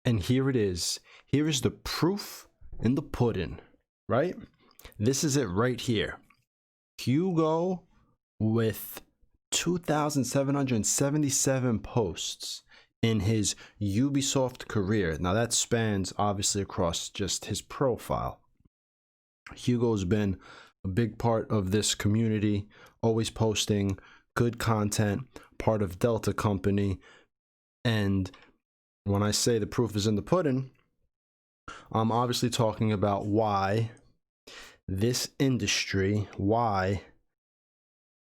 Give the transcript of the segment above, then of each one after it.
And here it is. Here is the proof in the pudding, right? This is it right here. Hugo with 2,777 posts in his Ubisoft career. Now that spans obviously across just his profile. Hugo's been a big part of this community, always posting good content, part of Delta Company. And when I say the proof is in the pudding, I'm obviously talking about why this industry, why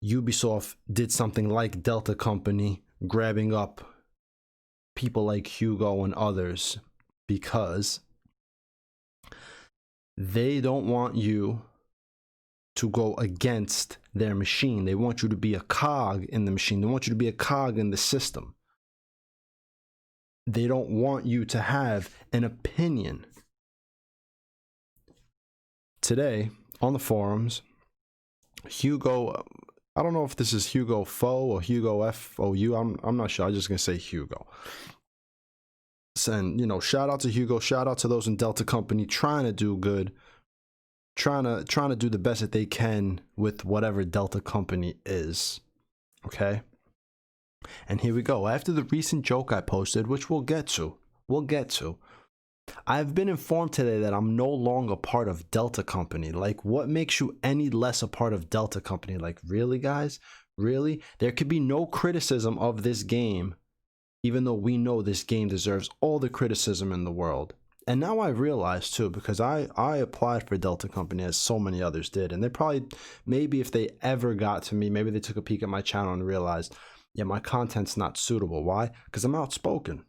Ubisoft did something like Delta Company, grabbing up people like Hugo and others, because they don't want you to go against their machine. They want you to be a cog in the machine. They want you to be a cog in the system. They don't want you to have an opinion. Today, on the forums, Hugo, I don't know if this is hugo-fou or hugo-fou. I'm not sure. I'm just going to say Hugo. And, you know, shout out to Hugo. Shout out to those in Delta Company trying to do good. Trying to do the best that they can with whatever Delta Company is. Okay? And here we go. After the recent joke I posted, which we'll get to, I've been informed today that I'm no longer part of Delta Company. Like, what makes you any less a part of Delta Company? Like, really, guys? Really? There could be no criticism of this game, even though we know this game deserves all the criticism in the world. And now I realize, too, because I applied for Delta Company as so many others did. And they probably, maybe if they ever got to me, maybe they took a peek at my channel and realized, yeah, my content's not suitable. Why? Because I'm outspoken.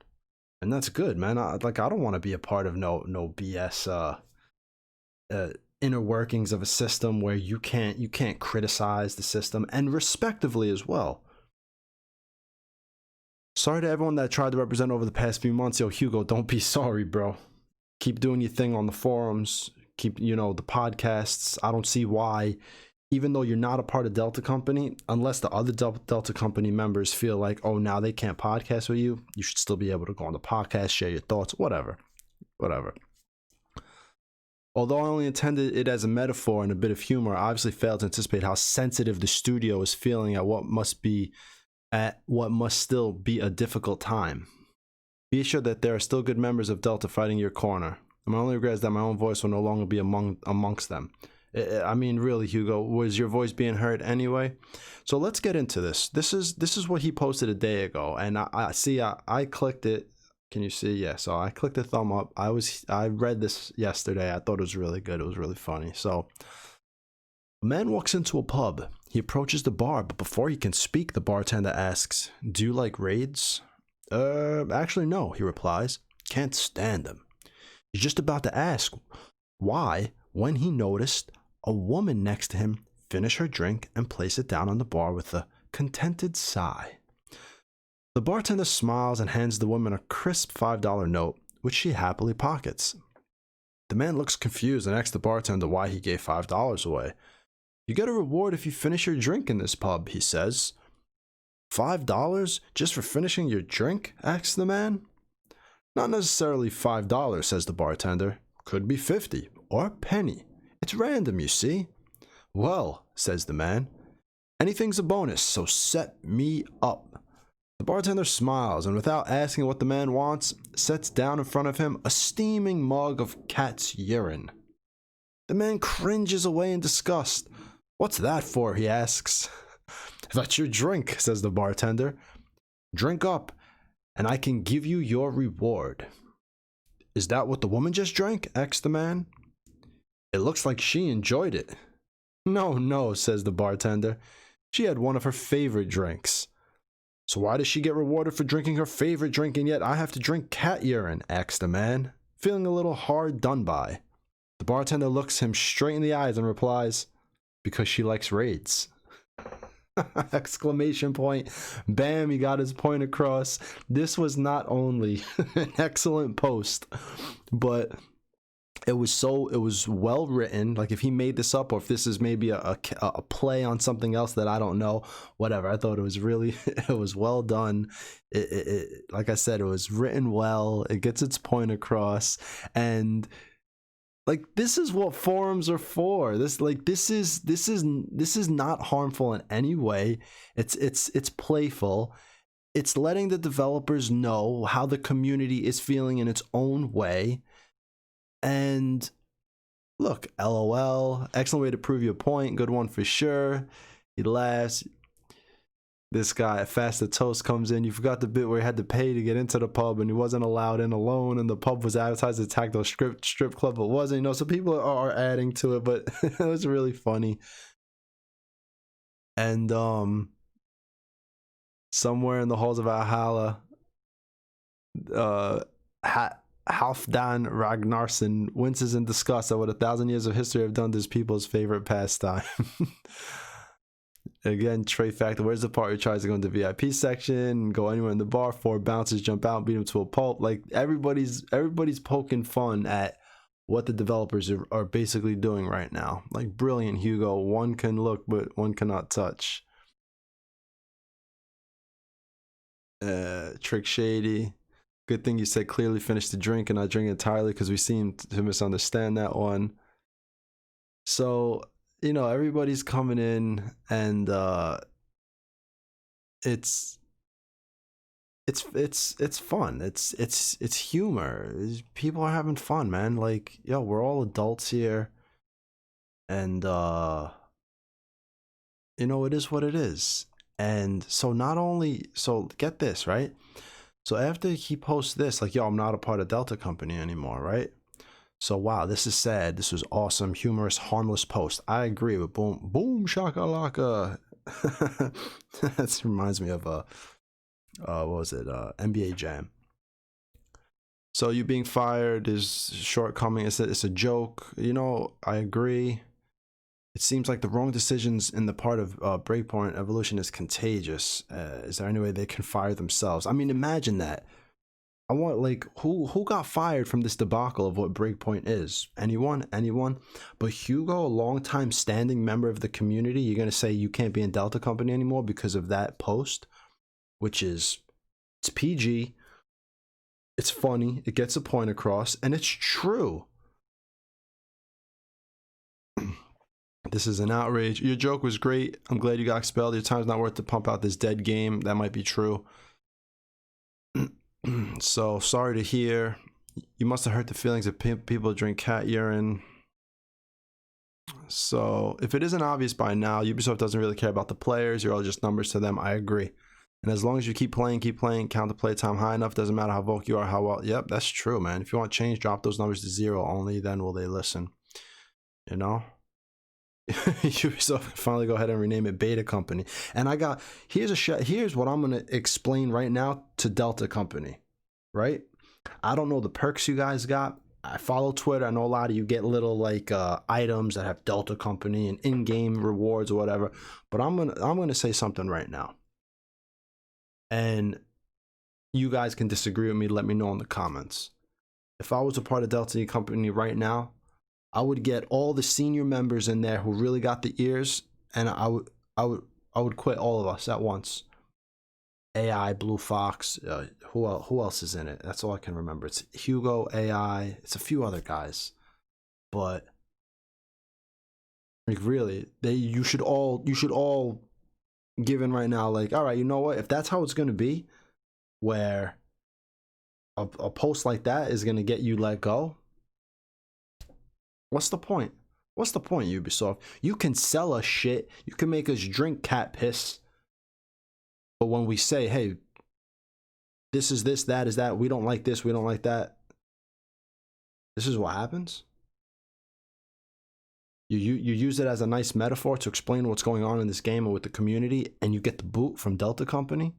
And that's good, man. I don't want to be a part of no BS inner workings of a system where you can't criticize the system, and respectively as well. Sorry to everyone that tried to represent over the past few months. Yo, Hugo, don't be sorry, bro. Keep doing your thing on the forums. Keep, the podcasts. I don't see why, even though you're not a part of Delta Company, unless the other Delta Company members feel like, oh, now they can't podcast with you, you should still be able to go on the podcast, share your thoughts, whatever. Although I only intended it as a metaphor and a bit of humor, I obviously failed to anticipate how sensitive the studio is feeling at what must still be a difficult time. Be assured that there are still good members of Delta fighting your corner. My only regret is that my own voice will no longer be amongst them. I mean, really, Hugo, was your voice being heard anyway? So let's get into this. This is what he posted a day ago, and I clicked it. Can you see? Yeah. So I clicked the thumb up. I read this yesterday. I thought it was really good. It was really funny. So a man walks into a pub. He approaches the bar, but before he can speak, the bartender asks, "Do you like raids?" Actually, no, he replies. Can't stand them. He's just about to ask why when he noticed a woman next to him finish her drink and place it down on the bar with a contented sigh. The bartender smiles and hands the woman a crisp $5 note, which she happily pockets. The man looks confused and asks the bartender why he gave $5 away. You get a reward if you finish your drink in this pub, he says. $5 just for finishing your drink? Asks the man. Not necessarily $5, says the bartender. Could be 50 or a penny. It's random, you see. Well, says the man, anything's a bonus, so set me up. The bartender smiles and, without asking what the man wants, sets down in front of him a steaming mug of cat's urine. The man cringes away in disgust. What's that for? He asks. That's your drink, says the bartender. Drink up, and I can give you your reward. Is that what the woman just drank? Asks the man. It looks like she enjoyed it. No, says the bartender. She had one of her favorite drinks. So why does she get rewarded for drinking her favorite drink, and yet I have to drink cat urine? Asks the man, feeling a little hard done by. The bartender looks him straight in the eyes and replies, because she likes raids. Exclamation point. Bam, he got his point across. This was not only an excellent post, but it was well written. Like, if he made this up, or if this is maybe a play on something else that I don't know, whatever. I thought it was really it was well done. Like I said, it was written well. It gets its point across, and like, this is what forums are for. This is not harmful in any way. It's playful. It's letting the developers know how the community is feeling in its own way. And look, LOL, excellent way to prove your point. Good one for sure. He laughs. This guy, Faster Toast, comes in. You forgot the bit where he had to pay to get into the pub, and he wasn't allowed in alone, and the pub was advertised as a tactile strip club, but wasn't. You know, so people are adding to it, but it was really funny. And somewhere in the halls of Valhalla, Halfdan Ragnarsson winces in disgust at what 1,000 years of history have done to his people's favorite pastime. Again, Trey Factor, where's the part where he tries to go into the VIP section, go anywhere in the bar, 4 bouncers jump out, beat him to a pulp. Like, everybody's poking fun at what the developers are basically doing right now. Like, brilliant, Hugo. One can look, but one cannot touch. Trick Shady. Good thing you said clearly finish the drink and not drink entirely, because we seem to misunderstand that one. So, you know, everybody's coming in, and it's fun. It's humor. People are having fun, man. Like, yo, we're all adults here, and you know, it is what it is. And so, not only, so get this, right? So after he posts this, like, yo, I'm not a part of Delta Company anymore, right? So, wow, this is sad. This was awesome, humorous, harmless post. I agree with boom shakalaka. That reminds me of what was it? NBA Jam. So you being fired is shortcoming. It's a joke. You know, I agree. It seems like the wrong decisions in the part of Breakpoint evolution is contagious. Is there any way they can fire themselves? I mean, imagine that. I want, like, who got fired from this debacle of what Breakpoint is? Anyone? But Hugo, a longtime standing member of the community, you're gonna say you can't be in Delta Company anymore because of that post, which is, it's PG, it's funny, it gets a point across, and it's true. This is an outrage. Your joke was great. I'm glad you got expelled. Your time's not worth to pump out this dead game. That might be true. So sorry to hear. You must have hurt the feelings of people drink cat urine. So if it isn't obvious by now, Ubisoft doesn't really care about the players. You're all just numbers to them. I agree. And as long as you keep playing, count the play time high enough. Doesn't matter how vocal you are, how well. Yep, that's true, man. If you want change, drop those numbers to 0. Only then will they listen. You know? Ubisoft finally go ahead and rename it Beta Company. And I got, here's what I'm gonna explain right now to Delta Company, right? I don't know the perks you guys got. I follow Twitter. I know a lot of you get little, like, items that have Delta Company and in-game rewards or whatever. But I'm gonna say something right now, and you guys can disagree with me. Let me know in the comments. If I was a part of Delta Company right now, I would get all the senior members in there who really got the ears, and I would quit all of us at once. AI, Blue Fox, who else is in it? That's all I can remember. It's Hugo, AI, it's a few other guys, but like, really, you should all give in right now. Like, all right, you know what? If that's how it's gonna be, where a post like that is gonna get you let go, what's the point? What's the point, Ubisoft? You can sell us shit. You can make us drink cat piss. But when we say, hey, this is this, that is that, we don't like this, we don't like that, this is what happens. You use it as a nice metaphor to explain what's going on in this game and with the community, and you get the boot from Delta Company.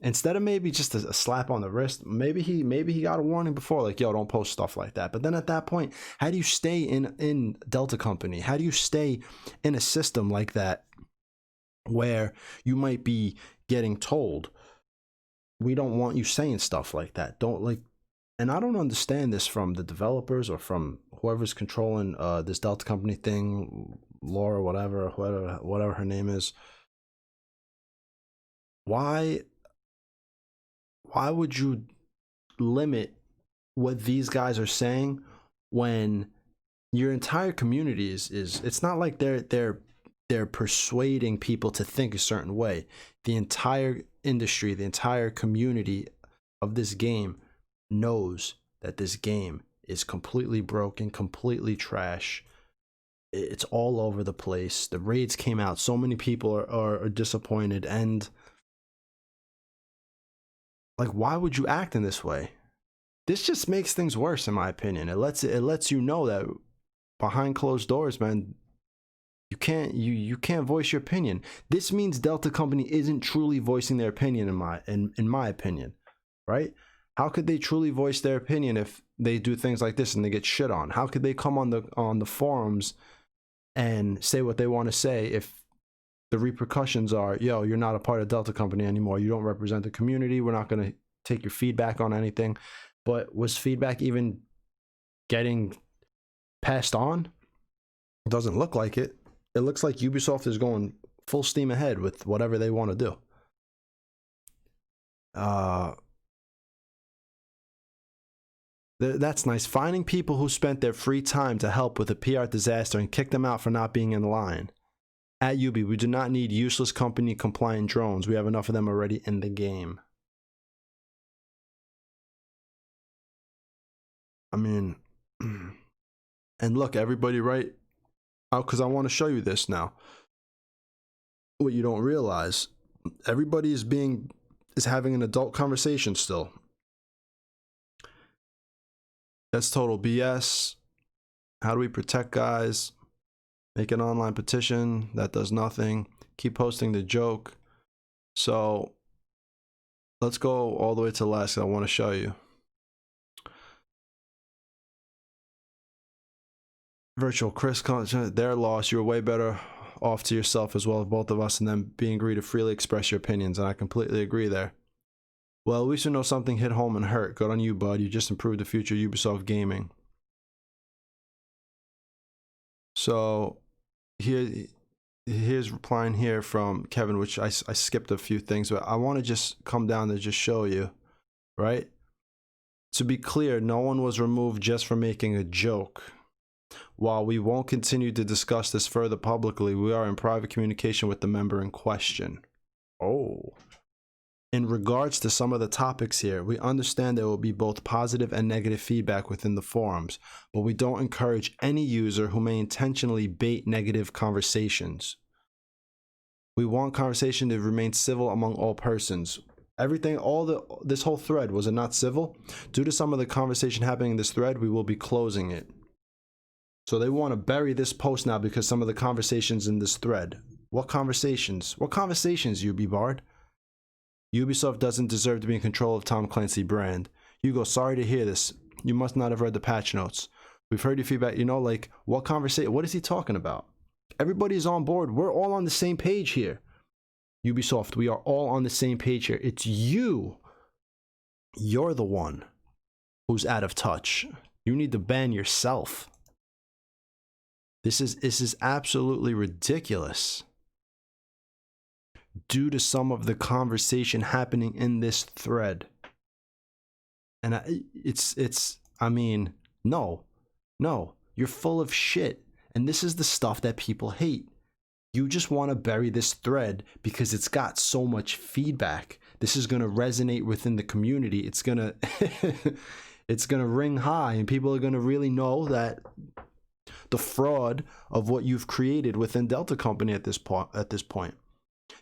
Instead of maybe just a slap on the wrist, maybe he got a warning before, like, yo, don't post stuff like that. But then at that point, how do you stay in Delta Company? How do you stay in a system like that, where you might be getting told, we don't want you saying stuff like that? Don't, like, and I don't understand this from the developers or from whoever's controlling this Delta company thing, Laura, whatever her name is. Why would you limit what these guys are saying when your entire community is it's not like they're persuading people to think a certain way. The entire industry, the entire community of this game knows that this game is completely broken, completely trash. It's all over the place. The raids came out, so many people are disappointed, and like, why would you act in this way? This just makes things worse, in my opinion. It lets you know that behind closed doors, man, you can't voice your opinion. This means Delta Company isn't truly voicing their opinion, in my opinion, right? How could they truly voice their opinion if they do things like this and they get shit on? How could they come on the forums and say what they want to say if the repercussions are, yo, you're not a part of Delta Company anymore, you don't represent the community, we're not going to take your feedback on anything? But was feedback even getting passed on? It doesn't look like it. It looks like Ubisoft is going full steam ahead with whatever they want to do. That's nice. Finding people who spent their free time to help with a PR disaster and kick them out for not being in line. At Ubi, we do not need useless company compliant drones. We have enough of them already in the game. I mean, and look, everybody, right? Because I want to show you this now. What you don't realize, everybody is having an adult conversation still. That's total BS. How do we protect guys? Make an online petition. That does nothing. Keep posting the joke. So let's go all the way to the last. I want to show you. Virtual Chris, their loss. You're way better off to yourself as well as both of us, and then being agreed to freely express your opinions. And I completely agree there. Well, at least you know something hit home and hurt. Good on you, bud. You just improved the future of Ubisoft gaming. So here's replying here from Kevin, which I skipped a few things, but I want to just come down to just show you, right? To be clear, no one was removed just for making a joke. While we won't continue to discuss this further publicly, we are in private communication with the member in question. Oh. In regards to some of the topics here, we understand there will be both positive and negative feedback within the forums, but we don't encourage any user who may intentionally bait negative conversations. We want conversation to remain civil among all persons. This whole thread, was it not civil? Due to some of the conversation happening in this thread, we will be closing it. So they want to bury this post now because some of the conversations in this thread. What conversations? What conversations, Bard? Ubisoft doesn't deserve to be in control of Tom Clancy brand. Hugo, sorry to hear this. You must not have read the patch notes. We've heard your feedback. You know, like, what conversation? What is he talking about? Everybody's on board. We're all on the same page here. Ubisoft, we are all on the same page here. It's you. You're the one who's out of touch. You need to ban yourself. This is absolutely ridiculous. Due to some of the conversation happening in this thread. And I mean, no, you're full of shit. And this is the stuff that people hate. You just want to bury this thread because it's got so much feedback. This is going to resonate within the community. It's going to it's going to ring high, and people are going to really know that the fraud of what you've created within Delta Company at this point.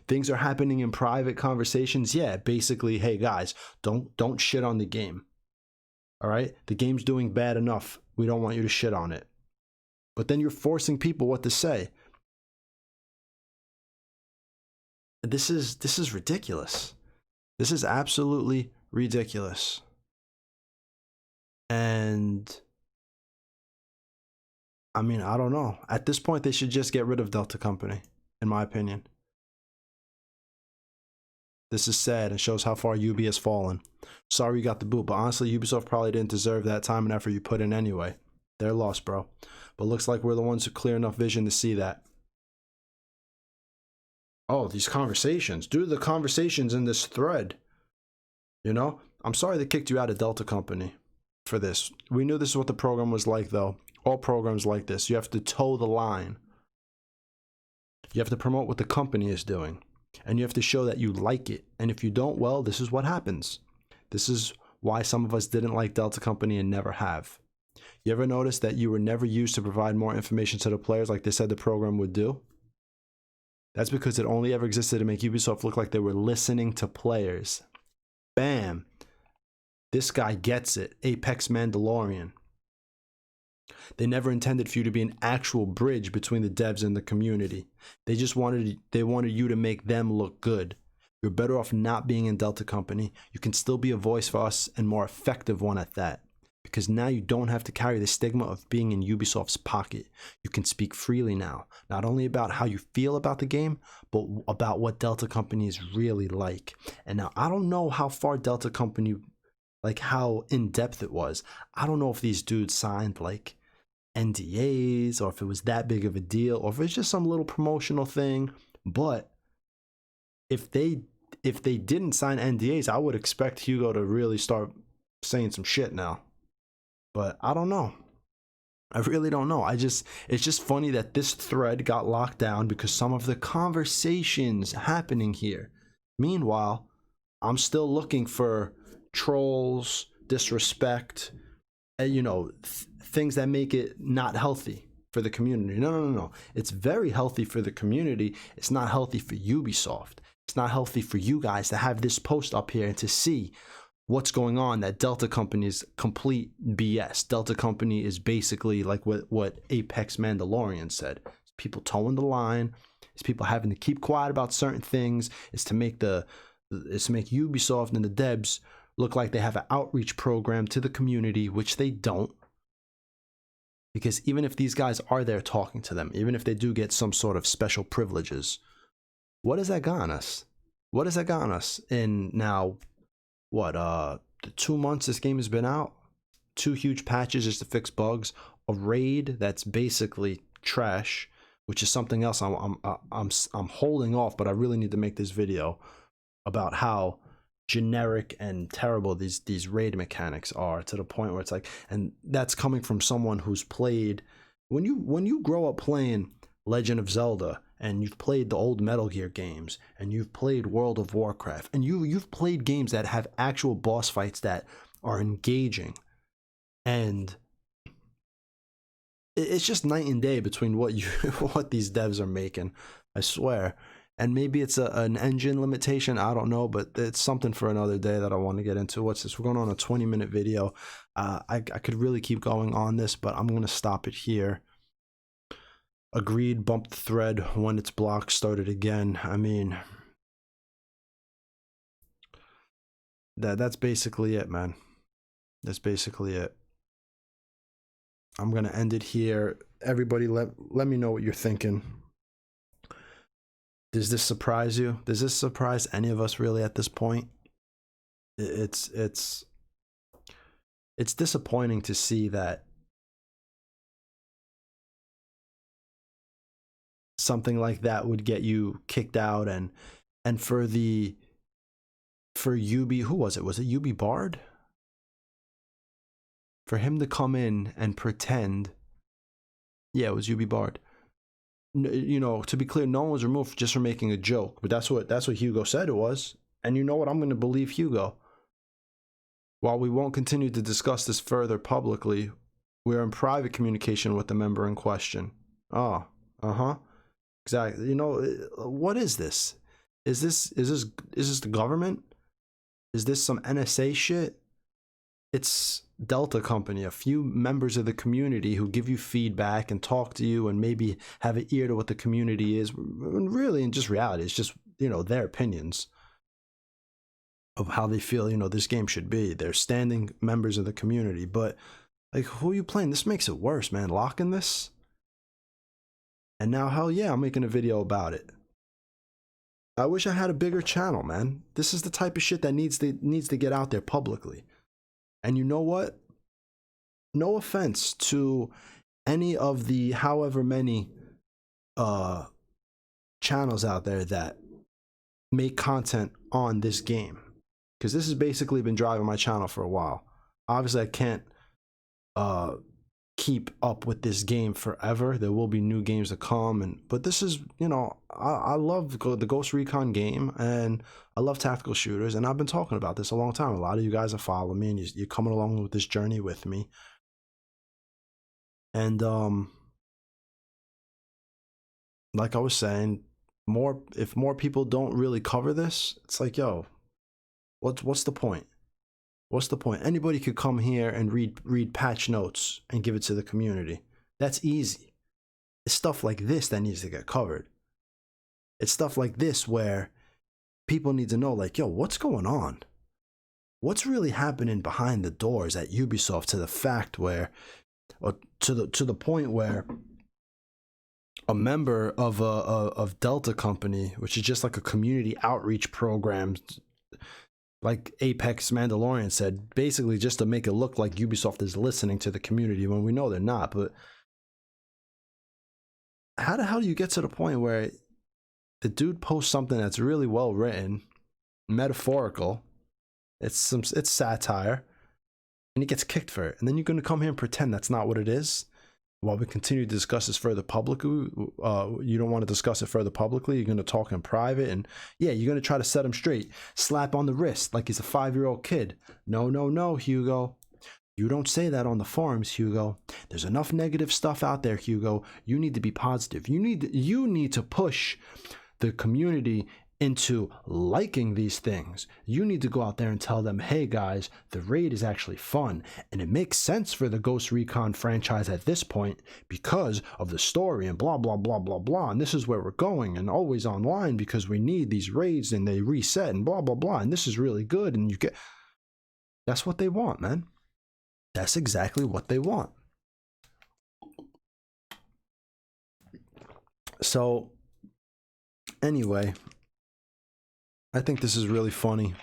Things are happening in private conversations. Yeah, basically, hey guys, don't shit on the game. All right? The game's doing bad enough. We don't want you to shit on it. But then you're forcing people what to say. This is ridiculous. This is absolutely ridiculous. And I mean, I don't know. At this point, they should just get rid of Delta Company, in my opinion. This is sad and shows how far Ubi has fallen. Sorry you got the boot, but honestly, Ubisoft probably didn't deserve that time and effort you put in anyway. They're lost, bro. But looks like we're the ones with clear enough vision to see that. Oh, these conversations. Due to the conversations in this thread, you know? I'm sorry they kicked you out of Delta Company for this. We knew this is what the program was like, though. All programs like this. You have to toe the line. You have to promote what the company is doing. And you have to show that you like it. And if you don't, well, this is what happens. This is why some of us didn't like Delta Company and never have. You ever notice that you were never used to provide more information to the players like they said the program would do? That's because it only ever existed to make Ubisoft look like they were listening to players. Bam. This guy gets it. Apex Mandalorian. They never intended for you to be an actual bridge between the devs and the community. They just wanted you to make them look good. You're better off not being in Delta Company. You can still be a voice for us, and more effective one at that. Because now you don't have to carry the stigma of being in Ubisoft's pocket. You can speak freely now, not only about how you feel about the game, but about what Delta Company is really like. And now I don't know how far Delta Company, like how in-depth it was. I don't know if these dudes signed like NDAs, or if it was that big of a deal, or if it's just some little promotional thing. But if they didn't sign NDAs, I would expect Hugo to really start saying some shit now. But I don't know. I really don't know. It's just funny that this thread got locked down because some of the conversations happening here. Meanwhile, I'm still looking for trolls, disrespect, you know, things that make it not healthy for the community. No. It's very healthy for the community. It's not healthy for Ubisoft. It's not healthy for you guys to have this post up here and to see what's going on, that Delta Company is complete BS. Delta Company is basically like what Apex Mandalorian said. It's people towing the line. It's people having to keep quiet about certain things. It's to make Ubisoft and the devs look like they have an outreach program to the community, which they don't. Because even if these guys are there talking to them, even if they do get some sort of special privileges, what has that gotten us? What has that gotten us in now? What, the 2 months this game has been out? 2 huge patches just to fix bugs, a raid that's basically trash, which is something else I'm holding off, but I really need to make this video about how generic and terrible these raid mechanics are, to the point where it's like, and that's coming from someone who's played, when you grow up playing Legend of Zelda, and you've played the old Metal Gear games, and you've played World of Warcraft, and you've played games that have actual boss fights that are engaging, and it's just night and day between what these devs are making, I swear. And maybe it's an engine limitation, I don't know, but it's something for another day that I want to get into. What's this? We're going on a 20-minute video. I could really keep going on this, but I'm going to stop it here. Agreed, bump the thread when it's blocked, start it again. I mean, that's basically it, man. That's basically it. I'm gonna end it here. Everybody, let me know what you're thinking. Does this surprise you? Does this surprise any of us really at this point? It's disappointing to see that something like that would get you kicked out, and for Ubi, who was it Ubi Bard, for him to come in and pretend, yeah, it was Ubi Bard, you know, to be clear, no one was removed just for making a joke, but that's what Hugo said it was. And you know what, I'm going to believe Hugo. While we won't continue to discuss this further publicly, we are in private communication with the member in question. Exactly. You know, what is this? Is this the government? Is this some NSA shit? It's Delta Company, a few members of the community who give you feedback and talk to you and maybe have an ear to what the community is. And really, in just reality, it's just, you know, their opinions of how they feel, you know, this game should be. They're standing members of the community. But, like, who are you playing? This makes it worse, man. Locking this? And now, hell yeah, I'm making a video about it. I wish I had a bigger channel, man. This is the type of shit that needs to get out there publicly. And you know what? No offense to any of the however many channels out there that make content on this game, because this has basically been driving my channel for a while. Obviously I can't keep up with this game forever. There will be new games to come, but this is, you know, I love the Ghost Recon game, and I love tactical shooters, and I've been talking about this a long time. A lot of you guys are following me, and you're coming along with this journey with me. And like I was saying, if more people don't really cover this, it's like, yo, what's the point? What's the point? Anybody could come here and read patch notes and give it to the community. That's easy. It's stuff like this that needs to get covered. It's stuff like this where people need to know, like, yo, what's going on? What's really happening behind the doors at Ubisoft, to the fact where, or to the point where a member of Delta Company, which is just like a community outreach program, like Apex Mandalorian said, basically just to make it look like Ubisoft is listening to the community when we know they're not. But how the hell do you get to the point where the dude posts something that's really well written, metaphorical, it's satire, and he gets kicked for it, and then you're going to come here and pretend that's not what it is while we continue to discuss this further publicly? You don't want to discuss it further publicly. You're going to talk in private, and yeah, you're going to try to set him straight, slap on the wrist like he's a 5-year-old kid. No, Hugo. You don't say that on the forums, Hugo. There's enough negative stuff out there, Hugo. You need to be positive. You need to push the community into liking these things. You need to go out there and tell them, hey guys, the raid is actually fun, and it makes sense for the Ghost Recon franchise at this point because of the story and blah blah blah blah blah, and this is where we're going, and always online because we need these raids and they reset and blah blah blah, and this is really good. And you get, that's what they want, man. That's exactly what they want. So anyway, I think this is really funny,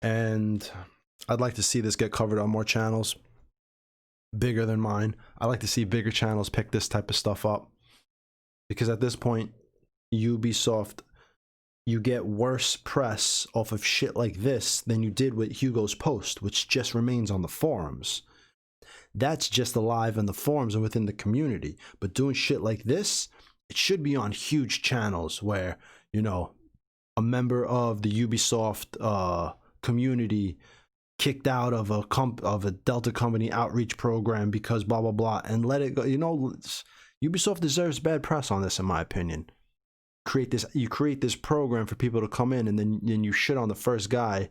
and I'd like to see this get covered on more channels bigger than mine. I like to see bigger channels pick this type of stuff up, because at this point, Ubisoft, you get worse press off of shit like this than you did with Hugo's post, which just remains on the forums. That's just alive in the forums and within the community. But doing shit like this, it should be on huge channels where, you know, a member of the Ubisoft community kicked out of a Delta Company outreach program because blah blah blah, and let it go. You know, Ubisoft deserves bad press on this, in my opinion. You create this program for people to come in, and then you shit on the first guy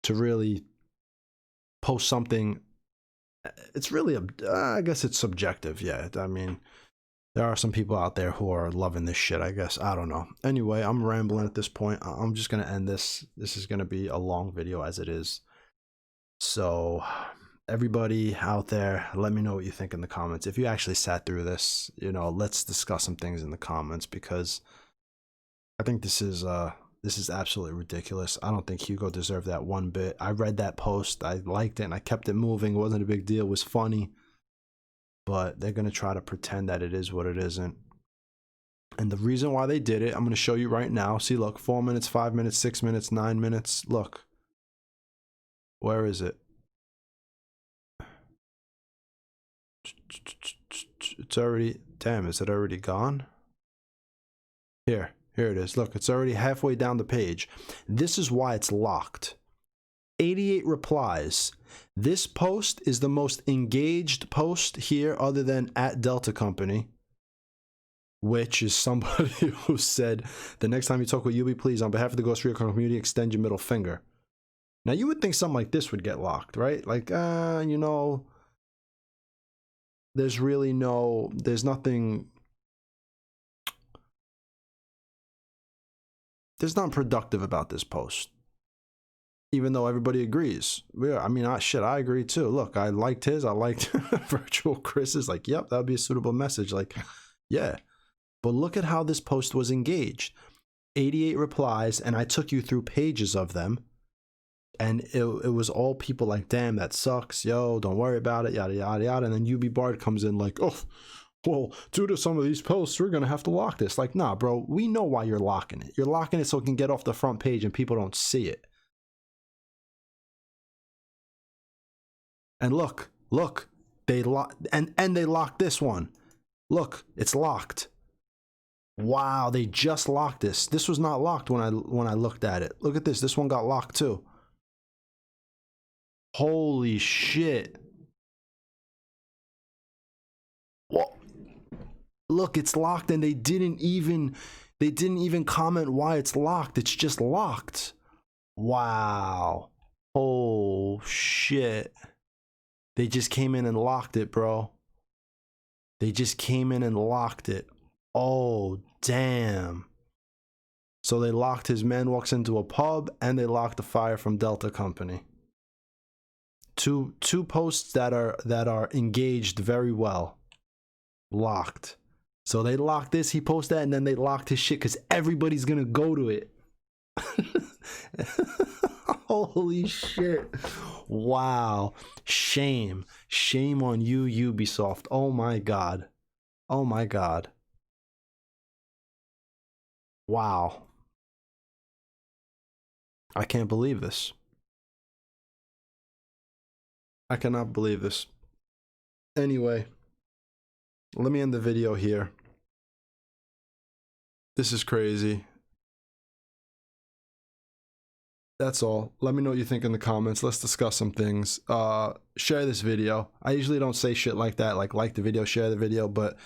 to really post something. It's really, I guess it's subjective. Yeah, I mean, there are some people out there who are loving this shit, I guess. I don't know. Anyway, I'm rambling at this point. I'm just going to end this. This is going to be a long video as it is. So everybody out there, let me know what you think in the comments. If you actually sat through this, you know, let's discuss some things in the comments, because I think this is absolutely ridiculous. I don't think Hugo deserved that one bit. I read that post. I liked it, and I kept it moving. It wasn't a big deal. It was funny. But they're going to try to pretend that it is what it isn't. And the reason why they did it, I'm going to show you right now. See, look, 4 minutes, 5 minutes, 6 minutes, 9 minutes. Look. Where is it? It's already, damn, is it already gone? Here it is. Look, it's already halfway down the page. This is why it's locked. 88 replies. This post is the most engaged post here other than at Delta Company, which is somebody who said, the next time you talk with Ubi, please, on behalf of the Ghost Recon community, extend your middle finger. Now, you would think something like this would get locked, right? Like, you know, there's nothing, there's nothing productive about this post. Even though everybody agrees. Yeah, I mean, I agree too. Look, I liked his. I liked Virtual Chris's. Like, yep, that would be a suitable message. Like, yeah. But look at how this post was engaged. 88 replies, and I took you through pages of them. And it was all people like, damn, that sucks, yo, don't worry about it, yada, yada, yada. And then UB Bard comes in like, oh, well, due to some of these posts, we're going to have to lock this. Like, nah, bro, we know why you're locking it. You're locking it so it can get off the front page and people don't see it. And look, they locked, and they locked this one. Look, it's locked. Wow, they just locked this. This was not locked when I looked at it. Look at this. This one got locked too. Holy shit. Whoa. Look, it's locked, and they didn't even comment why it's locked. It's just locked. Wow. Oh shit. They just came in and locked it, bro. They just came in and locked it. Oh, damn. So they locked his man walks into a pub, and they locked the fire from Delta Company. Two posts that are engaged very well. Locked. So they locked this, he posted that, and then they locked his shit because everybody's gonna go to it. Holy shit. Wow. Shame on you, Ubisoft. Oh my god. Oh my god. Wow. I can't believe this. I cannot believe this. Anyway, let me end the video here. This is crazy. That's all. Let me know what you think in the comments. Let's discuss some things. Share this video. I usually don't say shit like that, like the video, share the video, but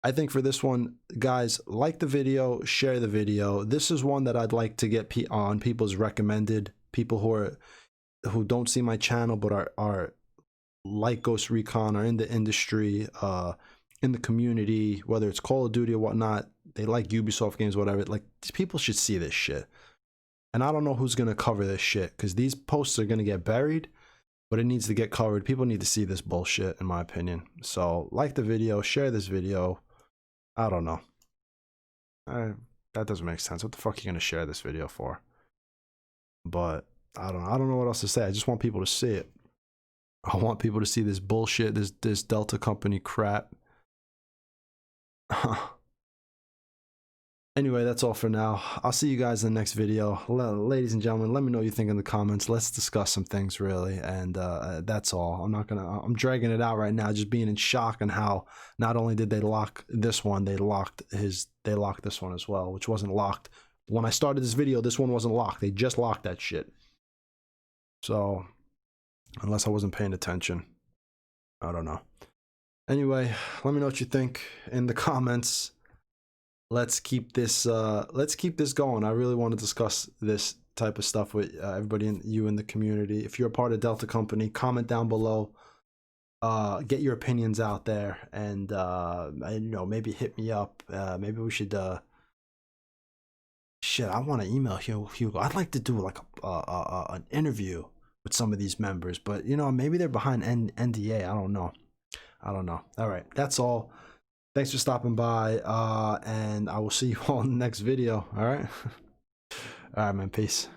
I think for this one, guys, like the video, share the video. This is one that I'd like to get on people's recommended, people who don't see my channel but are like Ghost Recon, are in the industry, in the community, whether it's Call of Duty or whatnot. They like Ubisoft games, whatever. Like, these people should see this shit. And I don't know who's gonna cover this shit, because these posts are gonna get buried, but it needs to get covered. People need to see this bullshit, in my opinion. So like the video, share this video. I don't know. That doesn't make sense. What the fuck are you gonna share this video for? But I don't know what else to say. I just want people to see it. I want people to see this bullshit, this Delta Company crap. Anyway, that's all for now. I'll see you guys in the next video. Ladies and gentlemen, let me know what you think in the comments. Let's discuss some things, really. And that's all. I'm dragging it out right now, just being in shock on how not only did they lock this one, they locked this one as well, which wasn't locked. When I started this video, this one wasn't locked. They just locked that shit. So, unless I wasn't paying attention, I don't know. Anyway, let me know what you think in the comments. Let's keep this going. I really want to discuss this type of stuff with everybody in the community. If you're a part of Delta Company, comment down below. Get your opinions out there, and you know, maybe hit me up. Maybe we should. Shit, I want to email Hugo. I'd like to do like an interview with some of these members, but you know, maybe they're behind NDA. I don't know. All right, that's all. Thanks for stopping by, and I will see you all in the next video. All right, all right, man. Peace.